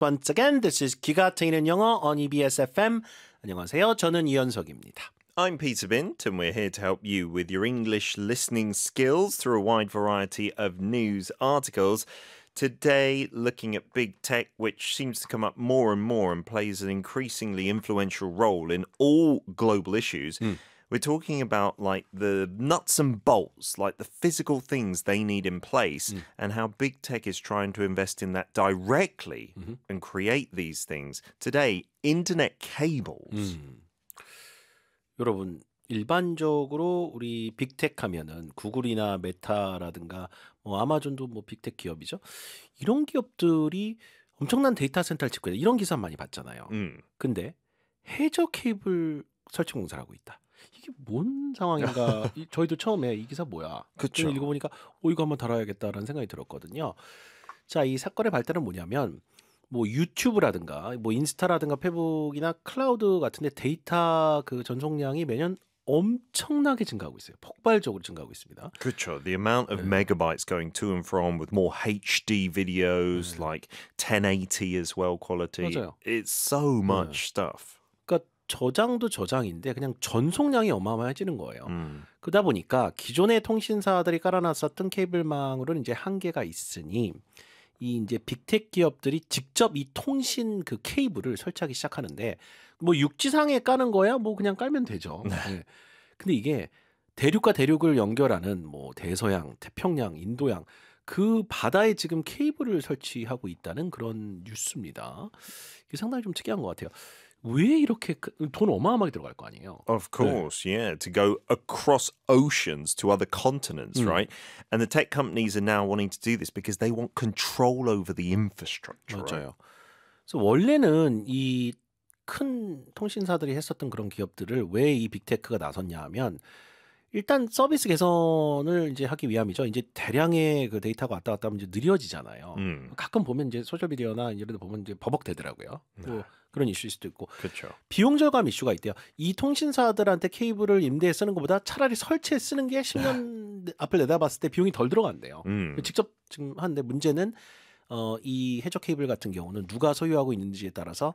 Once again, this is 귀가 트이는 영어 on EBS FM. 안녕하세요. 저는 이현석입니다. I'm Peter Bint, and we're here to help you with your English listening skills through a wide variety of news articles. Today, looking at big tech, which seems to come up more and more and plays an increasingly influential role in all global issues. We're talking about like the nuts and bolts, like the physical things they need in place, and how big tech is trying to invest in that directly and create these things. Today, internet cables. 여러분, 일반적으로 우리 빅텍 하면은 구글이나 메타라든가 뭐 아마존도 뭐 빅텍 기업이죠. 이런 기업들이 엄청난 데이터 센터를 짓고 있다. 이런 기사 많이 봤잖아요. 근데 해저 케이블 설치 공사를 하고 있다. 이게 뭔 상황인가? 저희도 처음에 이 기사 뭐야? 그쵸. 읽어보니까 이거 한번 다뤄야겠다라는 생각이 들었거든요. 자, 이 사건의 발달은 뭐냐면 뭐 유튜브라든가 뭐 인스타라든가 페북이나 클라우드 같은데 데이터 그 전송량이 매년 엄청나게 증가하고 있어요. 폭발적으로 증가하고 있습니다. 그렇죠. The amount of megabytes going to and from with more HD videos, like 1080 as well quality. 맞아요. It's so much stuff. 그러니까 저장도 저장인데 그냥 전송량이 어마어마해지는 거예요. 그러다 보니까 기존의 통신사들이 깔아놨었던 케이블망으로는 이제 한계가 있으니 이 이제 빅텍 기업들이 직접 이 통신 그 케이블을 설치하기 시작하는데 뭐 육지상에 까는 거야 뭐 그냥 깔면 되죠. 네. 근데 이게 대륙과 대륙을 연결하는 뭐 대서양, 태평양, 인도양 그 바다에 지금 케이블을 설치하고 있다는 그런 뉴스입니다. 이게 상당히 좀 특이한 것 같아요. 왜 이렇게 돈 어마어마하게 들어갈 거 아니에요? Of course, yeah, to go across oceans to other continents, right? And the tech companies are now wanting to do this because they want control over the infrastructure. 맞아요. 그래서 원래는 이 큰 통신사들이 했었던 그런 기업들을 왜 이 빅테크가 나섰냐 하면 일단 서비스 개선을 이제 하기 위함이죠. 이제 대량의 그 데이터가 왔다 갔다 하면 이제 느려지잖아요. 가끔 보면 이제 소셜 미디어나 이런 데 보면 이제 버벅대더라고요. 또 그런 이슈일 수도 있고. 그렇죠. 비용 절감 이슈가 있대요. 이 통신사들한테 케이블을 임대해 쓰는 것보다 차라리 설치해 쓰는 게 10년 앞을 내다봤을 때 비용이 덜 들어간대요. 직접 지금 하는데 문제는 이 해저 케이블 같은 경우는 누가 소유하고 있는지에 따라서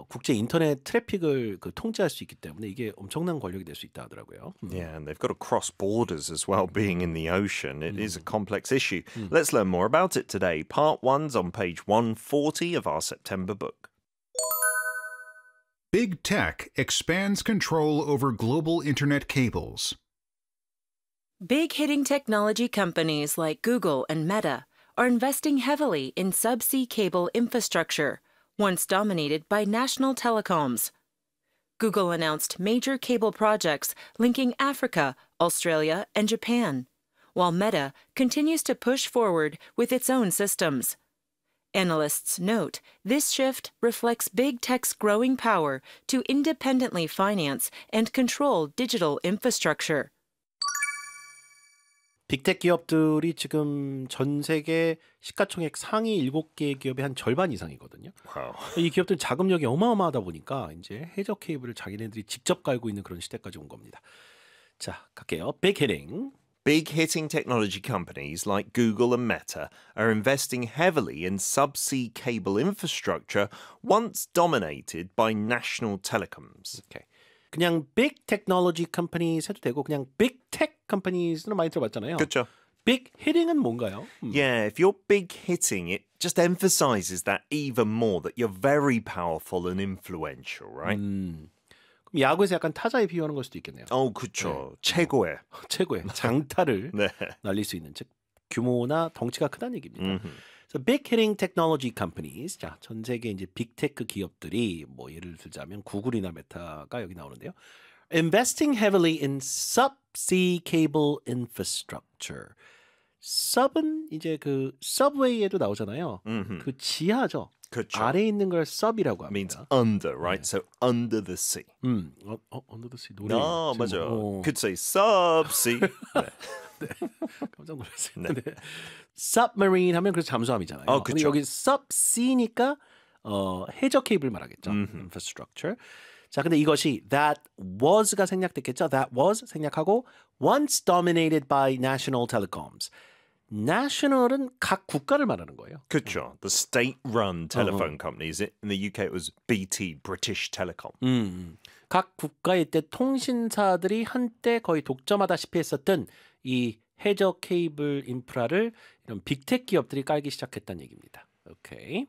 국제 인터넷 트래픽을 그 통제할 수 있기 때문에 이게 엄청난 권력이 될 수 있다 하더라고요. Yeah, and they've got to cross borders as well, being in the ocean. It is a complex issue. Let's learn more about it today. Part 1's on page 140 of our September book. Big Tech expands control over global internet cables. Big hitting technology companies like Google and Meta are investing heavily in subsea cable infrastructure, once dominated by national telecoms. Google announced major cable projects linking Africa, Australia, and Japan, while Meta continues to push forward with its own systems. Analysts note this shift reflects big tech's growing power to independently finance and control digital infrastructure. 빅텍 기업들이 지금 전 세계 시가총액 상위 7개 기업의 한 절반 이상이거든요. Wow. 이 기업들 자금력이 어마어마하다 보니까 이제 해저 케이블을 자기네들이 직접 깔고 있는 그런 시대까지 온 겁니다. 자, 갈게요. Big hitting. Big hitting technology companies like Google and Meta are investing heavily in subsea cable infrastructure once dominated by national telecoms. 오케이. 그냥 big technology companies 해도 되고 그냥 big tech companies는 많이 들어봤잖아요. 그렇죠. big hitting은 뭔가요? Yeah, if you're big hitting, it just emphasizes that even more, that you're very powerful and influential, right? 그럼 야구에서 약간 타자에 비유하는 걸 수도 있겠네요. 그렇죠. 최고의. 최고의 장타를 네. 날릴 수 있는 즉 규모나 덩치가 크다는 얘기입니다. So big hitting technology companies, 자, 전 세계 이제 빅테크 기업들이 뭐 예를 들자면 구글이나 메타가 여기 나오는데요. Investing heavily in subsea cable infrastructure. sub은 이제 그 subway에도 나오잖아요. 그 지하죠. 그렇죠. 아래에 있는 걸 sub이라고 means 합니다. under, right? So under the sea. Under the sea 노래. 맞아요. Could say subsea. 네. 네. 깜짝 놀랐어요. 네. 네. submarine 하면 그래서 잠수함이잖아요. 근데 그쵸. 여기 subsea니까 해저 케이블 말하겠죠. infrastructure. 자, 근데 이것이 that was가 생략됐겠죠. That was 생략하고 once dominated by national telecoms. national은 각 국가를 말하는 거예요. 그렇죠. The state-run telephone companies. In the UK, it was BT, British Telecom. 각 국가의 때 통신사들이 한때 거의 독점하다시피 했었던 이 해저 케이블 인프라를 이런 빅테크 기업들이 깔기 시작했다는 얘기입니다. 오케이.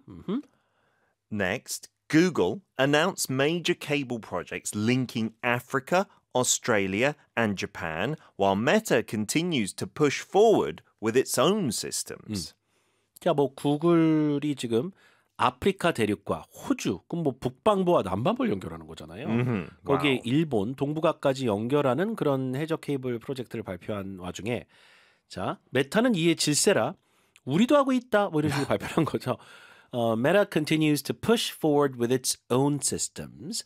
Next, Google announced major cable projects linking Africa, Australia, and Japan, while Meta continues to push forward with its own systems. 자, 뭐 구글이 지금 아프리카 대륙과 호주, 그럼 뭐 북반부와 남반부를 연결하는 거잖아요. 거기에 Wow. 일본, 동북아까지 연결하는 그런 해저 케이블 프로젝트를 발표한 와중에 자, 메타는 이에 질세라 우리도 하고 있다 뭐 이런 식으로 발표한 거죠. Meta continues to push forward with its own systems.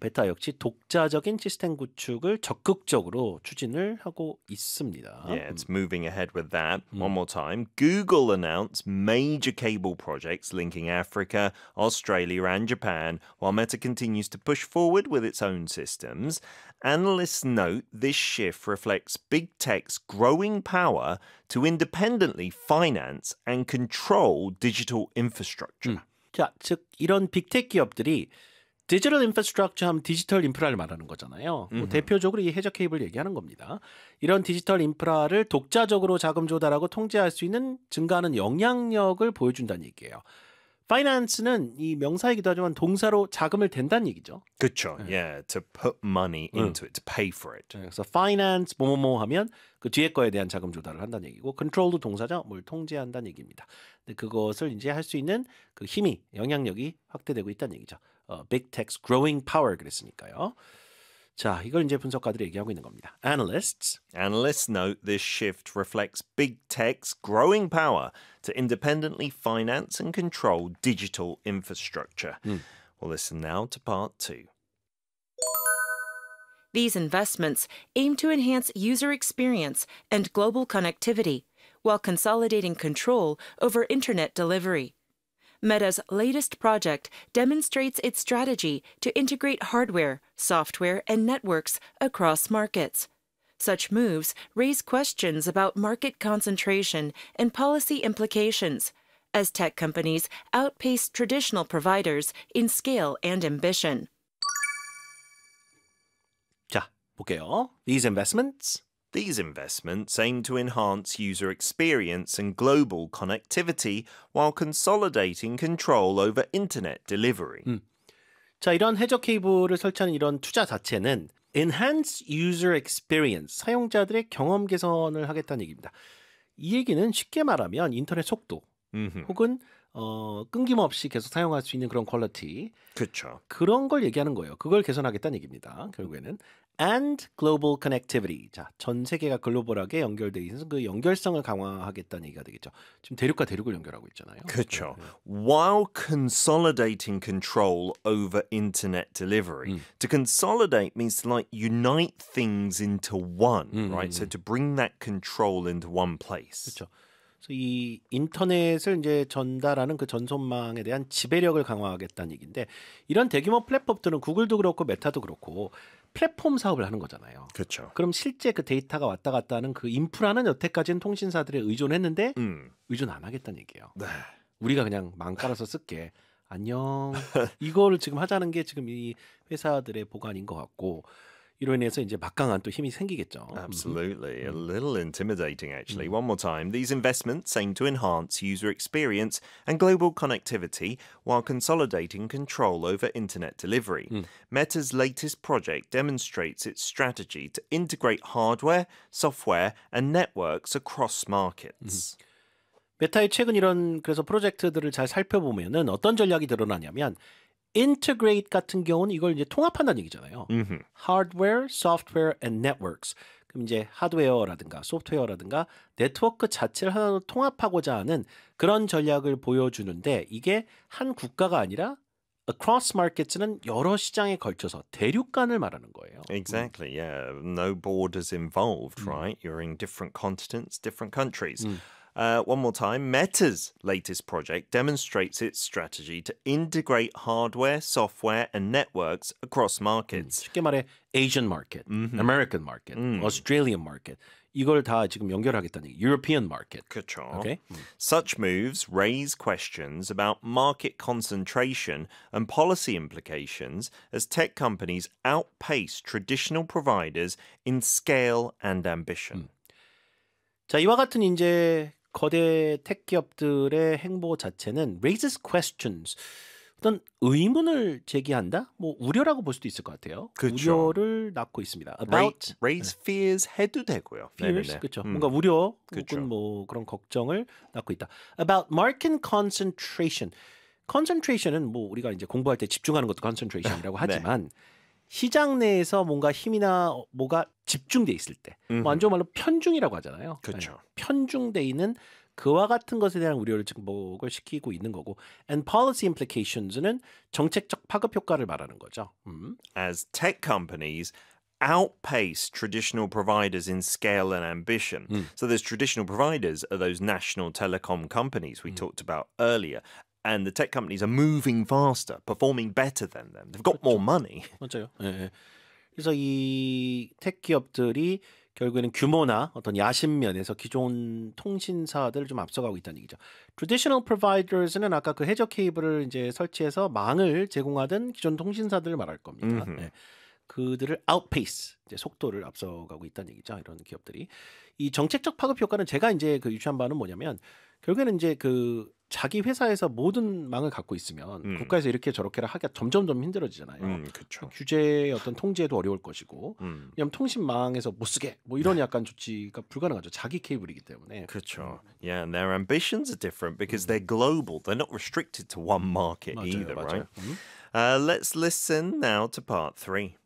베타 역시 독자적인 시스템 구축을 적극적으로 추진을 하고 있습니다. Yeah, it's moving ahead with that. One more time. Google announced major cable projects linking Africa, Australia, and Japan, while Meta continues to push forward with its own systems. Analysts note this shift reflects big tech's growing power to independently finance and control digital infrastructure. 자, 즉 이런 빅테크 기업들이 디지털 인프라스트럭처 하면 디지털 인프라를 말하는 거잖아요. 뭐 대표적으로 이 해저 케이블 얘기하는 겁니다. 이런 디지털 인프라를 독자적으로 자금 조달하고 통제할 수 있는 증가하는 영향력을 보여준다는 얘기예요. 파이낸스는 이 명사이기도 하지만 동사로 자금을 댄다는 얘기죠. 그렇죠. Yeah, to put money into it, to pay for it. 그래서 finance 뭐뭐뭐 하면 그 뒤에 거에 대한 자금 조달을 한다는 얘기고 control도 동사죠. 뭘 통제한다는 얘기입니다. 근데 그것을 이제 할 수 있는 그 힘이 영향력이 확대되고 있다는 얘기죠. Big Tech's growing power 그랬으니까요. 자, 이걸 이제 분석가들이 얘기하고 있는 겁니다. Analysts note this shift reflects big tech's growing power to independently finance and control digital infrastructure. We'll listen now to part 2. These investments aim to enhance user experience and global connectivity while consolidating control over internet delivery. Meta's latest project demonstrates its strategy to integrate hardware, software, and networks across markets. Such moves raise questions about market concentration and policy implications, as tech companies outpace traditional providers in scale and ambition. 자, 볼게요. These investments These investments aim to enhance user experience and global connectivity while consolidating control over internet delivery. 자, 이런 해저 케이블을 설치하는 이런 투자 자체는 enhance user experience, 사용자들의 경험 개선을 하겠다는 얘기입니다. 이 얘기는 쉽게 말하면 인터넷 속도 혹은 끊김없이 계속 사용할 수 있는 그런 퀄리티 그렇죠. 그런 걸 얘기하는 거예요. 그걸 개선하겠다는 얘기입니다. 결국에는 and global connectivity. 자, 전 세계가 글로벌하게 연결돼 있는 그 연결성을 강화하겠다는 얘기가 되겠죠. 지금 대륙과 대륙을 연결하고 있잖아요. 그렇죠. While consolidating control over internet delivery. To consolidate means to like unite things into one, right? So to bring that control into one place. 그렇죠. 그래서 이 인터넷을 이제 전달하는 그 전송망에 대한 지배력을 강화하겠다는 얘기인데 이런 대규모 플랫폼들은 구글도 그렇고 메타도 그렇고 플랫폼 사업을 하는 거잖아요. 그렇죠. 그럼 실제 그 데이터가 왔다 갔다 하는 그 인프라는 여태까지는 통신사들에 의존했는데 의존 안 하겠다는 얘기예요. 네. 우리가 그냥 망 깔아서 쓸게. 안녕. 이거를 지금 하자는 게 지금 이 회사들의 보관인 것 같고 이로 인해서 이제 막강한 또 힘이 생기겠죠. Absolutely. A little intimidating, actually. One more time. These investments aim to enhance user experience and global connectivity while consolidating control over internet delivery. Meta's latest project demonstrates its strategy to integrate hardware, software, and networks across markets. 메타의 최근 이런 그래서 프로젝트들을 잘 살펴보면은 어떤 전략이 드러나냐면 integrate 같은 경우는 이걸 이제 통합한다는 얘기잖아요. hardware, software, and networks. 그럼 이제 하드웨어라든가 소프트웨어라든가 네트워크 자체를 하나로 통합하고자 하는 그런 전략을 보여주는데 이게 한 국가가 아니라 across markets는 여러 시장에 걸쳐서 대륙간을 말하는 거예요. Exactly, yeah. No borders involved, right? You're in different continents, different countries. One more time, Meta's latest project demonstrates its strategy to integrate hardware, software, and networks across markets. 쉽게 말해 Asian market, American market, Australian market 이걸 다 지금 연결하겠다는 얘기. European market. 그렇죠. Okay? Such moves raise questions about market concentration and policy implications as tech companies outpace traditional providers in scale and ambition. 자, 이와 같은 이제 거대 택 기업들의 행보 자체는 raises questions. 어떤 의문을 제기한다? 뭐 우려라고 볼 수도 있을 것 같아요. 그쵸. 우려를 낳고 있습니다. About Raise fears 해도 되고요. fears, 네네네. 그렇죠. 뭔가 우려 그쵸. 혹은 뭐 그런 걱정을 낳고 있다. About market concentration. concentration은 뭐 우리가 이제 공부할 때 집중하는 것도 concentration이라고 하지만 시장 내에서 뭔가 힘이나 뭐가 집중돼 있을 때, 뭐 안 좋은 말로 편중이라고 하잖아요. 그쵸. 네. 편중돼 있는 그와 같은 것에 대한 우려를 증폭을 시키고 있는 거고, and policy implications는 정책적 파급 효과를 말하는 거죠. As tech companies outpace traditional providers in scale and ambition. So those traditional providers are those national telecom companies we talked about earlier. And the tech companies are moving faster, performing better than them. They've got more money. 맞아요. 예. 그래서 이 택 기업들이 결국에는 규모나 어떤 야심 면에서 기존 통신사들을 좀 앞서가고 있다는 얘기죠. Traditional providers는 아까 그 해저 케이블을 이제 설치해서 망을 제공하던 기존 통신사들을 말할 겁니다. 네. 그들을 outpace, 이제 속도를 앞서가고 있다는 얘기죠. 이런 기업들이. 이 정책적 파급 효과는 제가 이제 그 유추한 바는 뭐냐면 결국에는 이제 그 자기 회사에서 모든 망을 갖고 있으면 국가에서 이렇게 저렇게를 하기가 점점 힘들어지잖아요. 그렇죠. 규제의 어떤 통제도 어려울 것이고, 왜냐하면 통신망에서 못 쓰게 뭐 이런 약간 조치가 불가능하죠. 자기 케이블이기 때문에. 그렇죠. Yeah, and their ambitions are different because they're global. They're not restricted to one market 맞아요, either, 맞아요. right? Let's listen now to part 3.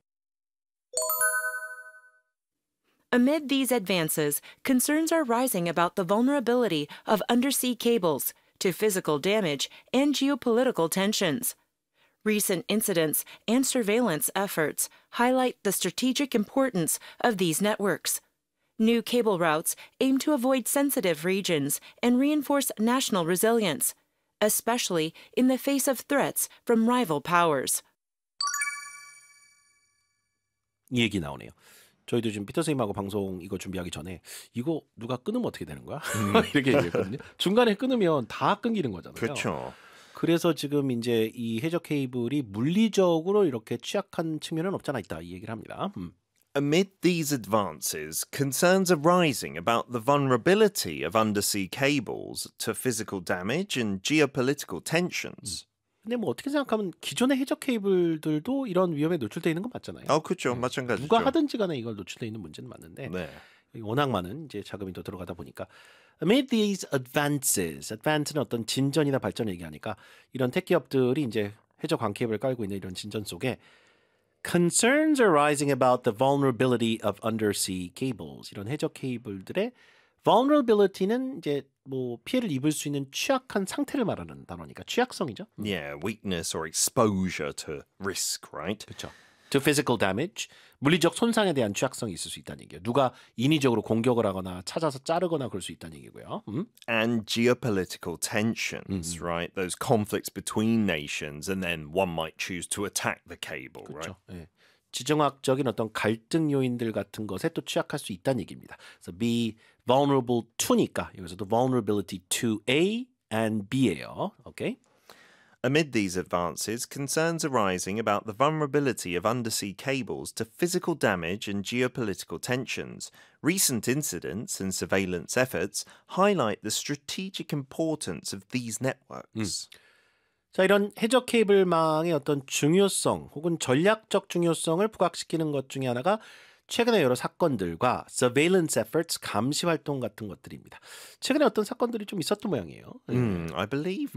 Amid these advances, concerns are rising about the vulnerability of undersea cables to physical damage and geopolitical tensions. Recent incidents and surveillance efforts highlight the strategic importance of these networks. New cable routes aim to avoid sensitive regions and reinforce national resilience, especially in the face of threats from rival powers. 이 얘기 나오네요. 저희도 지금 피터 선생님하고 방송 이거 준비하기 전에 이거 누가 끊으면 어떻게 되는 거야? 이렇게 얘기했거든요. 중간에 끊으면 다 끊기는 거잖아요. 그렇죠. 그래서 지금 이제 이 해저 케이블이 물리적으로 이렇게 취약한 측면은 없잖아 있다 이 얘기를 합니다. Amid these advances, concerns are rising about the vulnerability of undersea cables to physical damage and geopolitical tensions. 근데 뭐 어떻게 생각하면 기존의 해저 케이블들도 이런 위험에 노출돼 있는 건 맞잖아요. 그렇죠. 마찬가지죠. 누가 하든지 간에 이걸 노출돼 있는 문제는 맞는데 네. 워낙 많은 이제 자금이 더 들어가다 보니까 amid these advances, advance는 어떤 진전이나 발전을 얘기하니까 이런 택 기업들이 이제 해저 광케이블을 깔고 있는 이런 진전 속에 concerns are rising about the vulnerability of undersea cables. 이런 해저 케이블들의 vulnerability는 이제 뭐 피해를 입을 수 있는 취약한 상태를 말하는 단어니까 취약성이죠. Yeah, weakness or exposure to risk, right? 그렇죠. To physical damage, 물리적 손상에 대한 취약성이 있을 수 있다는 얘기예요. 누가 인위적으로 공격을 하거나 찾아서 자르거나 그럴 수 있다는 얘기고요. And geopolitical tensions, right? Those conflicts between nations, and then one might choose to attack the cable, right? 그렇죠. 예. 지정학적인 어떤 갈등 요인들 같은 것에 또 취약할 수 있다는 얘기입니다. 그래서 be vulnerable to니까 여기서도 vulnerability to A and B예요. 오케이? Amid these advances, concerns are rising about the vulnerability of undersea cables to physical damage and geopolitical tensions. Recent incidents and surveillance efforts highlight the strategic importance of these networks. 자, 이런 해저 케이블망의 어떤 중요성 혹은 전략적 중요성을 부각시키는 것 중에 하나가 최근의 여러 사건들과 surveillance efforts, 감시 활동 같은 것들입니다. 최근에 어떤 사건들이 좀 있었던 모양이에요. I believe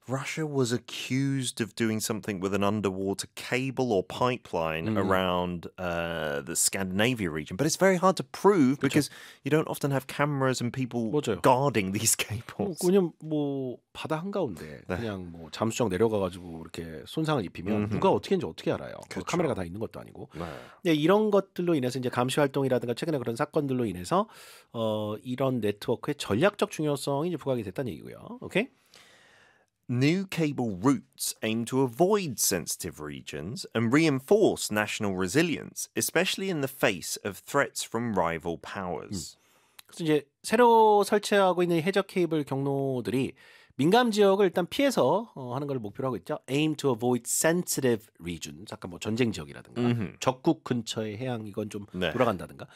Russia was accused of doing something with an underwater cable or pipeline around the Scandinavia region, but it's very hard to prove because you don't often have cameras and people 맞아요. guarding these cables. 그냥 뭐 바다 한가운데 그냥 뭐 잠수정 내려가가지고 이렇게 손상을 입히면 누가 어떻게 했는지 어떻게 알아요? 그렇죠. 카메라가 다 있는 것도 아니고. 네. 네, 이런 것들로 인해서 이제 감시 활동이라든가 최근에 그런 사건들로 인해서 이런 네트워크의 전략적 중요성이 이제 부각이 됐다는 얘기고요. 오케이? New cable routes aim to avoid sensitive regions and reinforce national resilience, especially in the face of threats from rival powers. 그래서 이제 새로 설치하고 있는 해저 케이블 경로들이 민감 지역을 일단 피해서 하는 걸 목표로 하고 있죠. Aim to avoid sensitive regions. 아까 뭐 전쟁 지역이라든가 적국 근처의 해양 이건 좀 네. 돌아간다든가.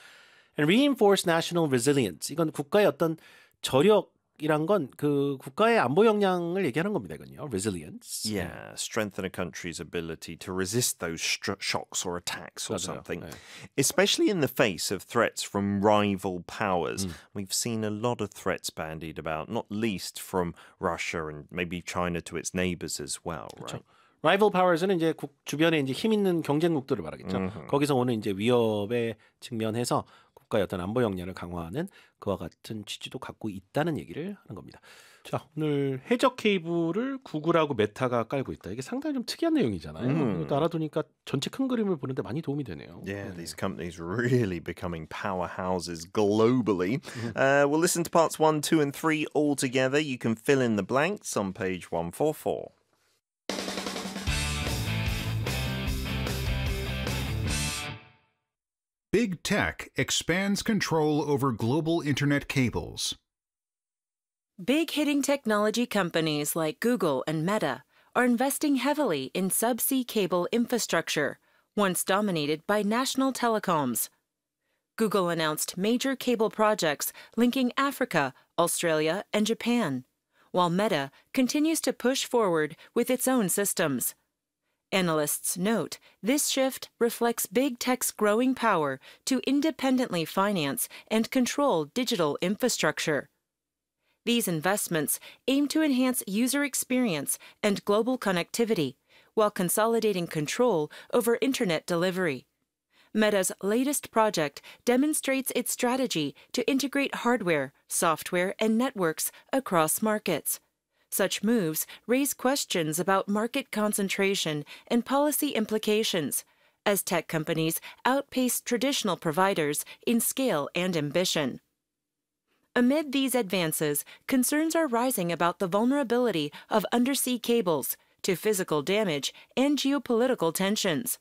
And reinforce national resilience. 이건 국가의 어떤 저력이란 건 그 국가의 안보 역량을 얘기하는 겁니다. 이건요. Resilience. Yeah, strengthen a country's ability to resist those shocks or attacks or 맞아요. something. 네. Especially in the face of threats from rival powers. We've seen a lot of threats bandied about, not least from Russia and maybe China to its neighbors as well, right? Rival powers는 이제 주변에 이제 힘 있는 경쟁국들을 말하겠죠. 거기서 오는 이제 위협에 직면해서 국가의 어떤 안보 역량을 강화하는 그와 같은 취지도 갖고 있다는 얘기를 하는 겁니다. 자, 오늘 해저 케이블을 구글하고 메타가 깔고 있다. 이게 상당히 좀 특이한 내용이잖아요. 이것도 알아두니까 전체 큰 그림을 보는데 많이 도움이 되네요. Yeah, these companies really becoming powerhouses globally. We'll listen to parts 1, 2, and 3 all together. You can fill in the blanks on page 144. Big Tech expands control over global internet cables. Big hitting technology companies like Google and Meta are investing heavily in subsea cable infrastructure, once dominated by national telecoms. Google announced major cable projects linking Africa, Australia, and Japan, while Meta continues to push forward with its own systems. Analysts note this shift reflects big tech's growing power to independently finance and control digital infrastructure. These investments aim to enhance user experience and global connectivity while consolidating control over internet delivery. Meta's latest project demonstrates its strategy to integrate hardware, software, and networks across markets. Such moves raise questions about market concentration and policy implications, as tech companies outpace traditional providers in scale and ambition. Amid these advances, concerns are rising about the vulnerability of undersea cables to physical damage and geopolitical tensions.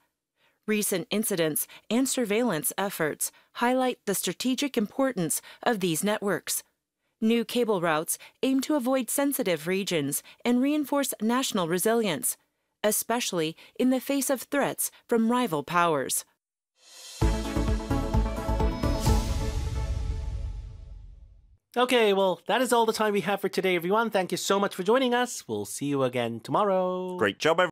Recent incidents and surveillance efforts highlight the strategic importance of these networks. New cable routes aim to avoid sensitive regions and reinforce national resilience, especially in the face of threats from rival powers. Okay, well, that is all the time we have for today, everyone. Thank you so much for joining us. We'll see you again tomorrow. Great job, everyone.